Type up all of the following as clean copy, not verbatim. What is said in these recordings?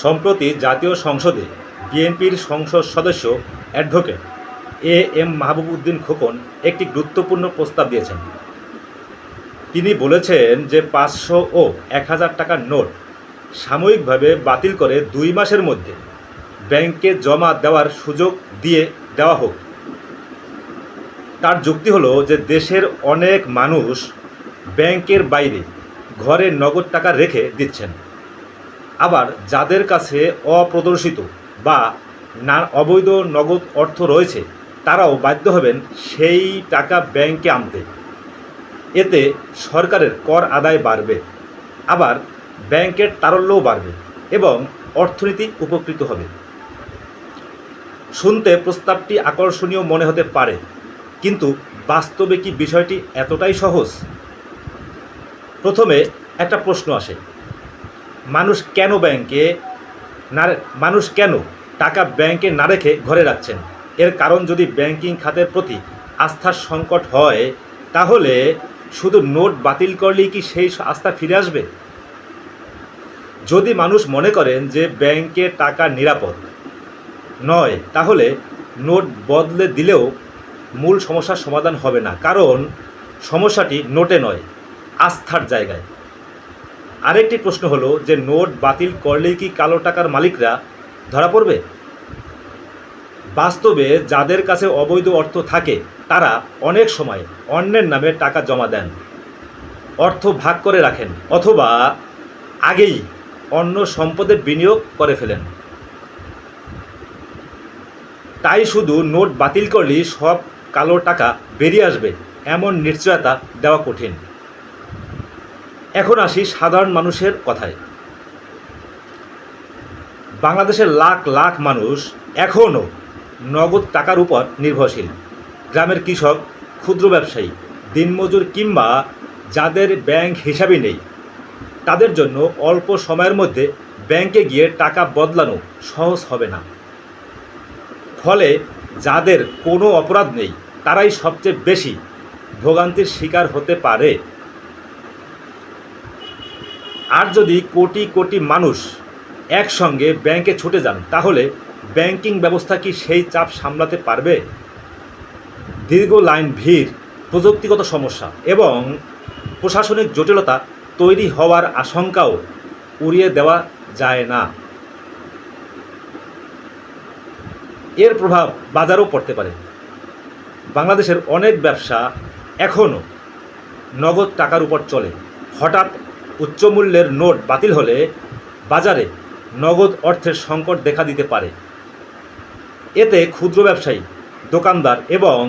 সম্প্রতি জাতীয় সংসদে বিএনপির সংসদ সদস্য অ্যাডভোকেট এম মাহবুব উদ্দিন খোকন একটি গুরুত্বপূর্ণ প্রস্তাব দিয়েছেন। তিনি বলেছেন যে 500 ও 1000 টাকার নোট সাময়িকভাবে বাতিল করে 2 মাসের মধ্যে ব্যাংকে জমা দেওয়ার সুযোগ দিয়ে দেওয়া হোক। তার যুক্তি হলো যে দেশের অনেক মানুষ ব্যাংকের বাইরে ঘরে নগদ টাকা রেখে দিচ্ছেন, আবার যাদের কাছে অপ্রদর্শিত বা অবৈধ নগদ অর্থ রয়েছে তারাও বাধ্য হবেন সেই টাকা ব্যাংকে আনতে। এতে সরকারের কর আদায় বাড়বে, আবার ব্যাংকের তারল্যও বাড়বে এবং অর্থনীতি উপকৃত হবে। শুনতে প্রস্তাবটি আকর্ষণীয় মনে হতে পারে, কিন্তু বাস্তবে কি বিষয়টি এতটাই সহজ? প্রথমে একটা প্রশ্ন আসে, মানুষ কেন টাকা ব্যাংকে না রেখে ঘরে রাখছেন? এর কারণ যদি ব্যাংকিং খাতের প্রতি আস্থার সংকট হয়, তাহলে শুধু নোট বাতিল করলেই কি সেই আস্থা ফিরে আসবে? যদি মানুষ মনে করেন যে ব্যাংকে টাকা নিরাপদ নয়, তাহলে নোট বদলে দিলেও মূল সমস্যার সমাধান হবে না, কারণ সমস্যাটি নোটে নয়, আস্থার জায়গায়। আরেকটি প্রশ্ন হলো যে নোট বাতিল করলেই কি কালো টাকার মালিকরা ধরা পড়বে? বাস্তবে যাদের কাছে অবৈধ অর্থ থাকে তারা অনেক সময় অন্যের নামে টাকা জমা দেন, অর্থ ভাগ করে রাখেন অথবা আগেই অন্য সম্পদে বিনিয়োগ করে ফেলেন। তাই শুধু নোট বাতিল করলেই সব কালো টাকা বেরিয়ে আসবে এমন নিশ্চয়তা দেওয়া কঠিন। এখন আসি সাধারণ মানুষের কথায়। বাংলাদেশের লাখ লাখ মানুষ এখনও নগদ টাকার উপর নির্ভরশীল। গ্রামের কৃষক, ক্ষুদ্র ব্যবসায়ী, দিনমজুর কিংবা যাদের ব্যাংক হিসাবই নেই, তাদের জন্য অল্প সময়ের মধ্যে ব্যাংকে গিয়ে টাকা বদলানো সহজ হবে না। ফলে যাদের কোনো অপরাধ নেই তারাই সবচেয়ে বেশি ভোগান্তির শিকার হতে পারে। আর যদি কোটি কোটি মানুষ একসঙ্গে ব্যাংকে ছুটে যান, তাহলে ব্যাংকিং ব্যবস্থা কি সেই চাপ সামলাতে পারবে? দীর্ঘ লাইন, ভিড়, প্রযুক্তিগত সমস্যা এবং প্রশাসনিক জটিলতা তৈরি হওয়ার আশঙ্কাও উড়িয়ে দেওয়া যায় না। এর প্রভাব বাজারেও পড়তে পারে। বাংলাদেশের অনেক ব্যবসা এখনও নগদ টাকার উপর চলে। হঠাৎ উচ্চমূল্যের নোট বাতিল হলে বাজারে নগদ অর্থের সংকট দেখা দিতে পারে। এতে ক্ষুদ্র ব্যবসায়ী, দোকানদার এবং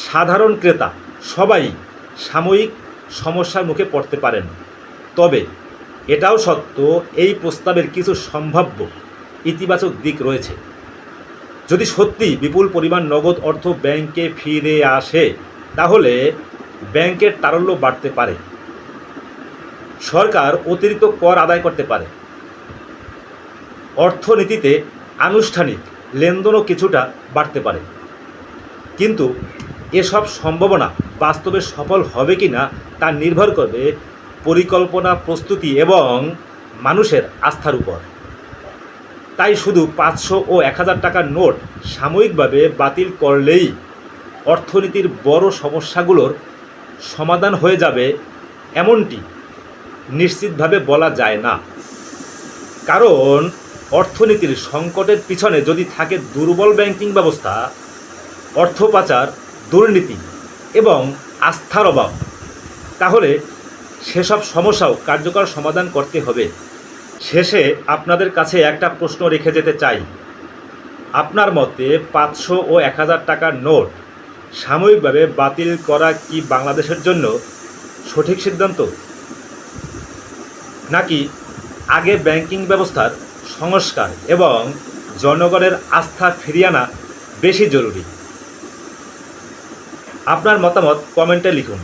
সাধারণ ক্রেতা সবাই সাময়িক সমস্যার মুখে পড়তে পারেন। তবে এটাও সত্য, এই প্রস্তাবের কিছু সম্ভাব্য ইতিবাচক দিক রয়েছে। যদি সত্যি বিপুল পরিমাণ নগদ অর্থ ব্যাংকে ফিরে আসে, তাহলে ব্যাংকের তারল্য বাড়তে পারে, সরকার অতিরিক্ত কর আদায় করতে পারে, অর্থনীতিতে আনুষ্ঠানিক লেনদেনও কিছুটা বাড়তে পারে। কিন্তু এসব সম্ভাবনা বাস্তবে সফল হবে কি না তা নির্ভর করবে পরিকল্পনা, প্রস্তুতি এবং মানুষের আস্থার উপর। তাই শুধু 500 ও 1000 টাকার নোট সাময়িকভাবে বাতিল করলেই অর্থনীতির বড় সমস্যাগুলোর সমাধান হয়ে যাবে এমনটি নিশ্চিতভাবে বলা যায় না। কারণ অর্থনীতির সংকটের পিছনে যদি থাকে দুর্বল ব্যাংকিং ব্যবস্থা, অর্থ পাচার, দুর্নীতি এবং আস্থার অভাব, তাহলে সেসব সমস্যাও কার্যকর সমাধান করতে হবে। শেষে আপনাদের কাছে একটা প্রশ্ন রেখে যেতে চাই। আপনার মতে 500 ও 1000 টাকার নোট সাময়িকভাবে বাতিল করা কি বাংলাদেশের জন্য সঠিক সিদ্ধান্ত, নাকি আগে ব্যাংকিং ব্যবস্থার সংস্কার এবং জনগণের আস্থা ফিরিয়ে আনা বেশি জরুরি? আপনার মতামত কমেন্টে লিখুন।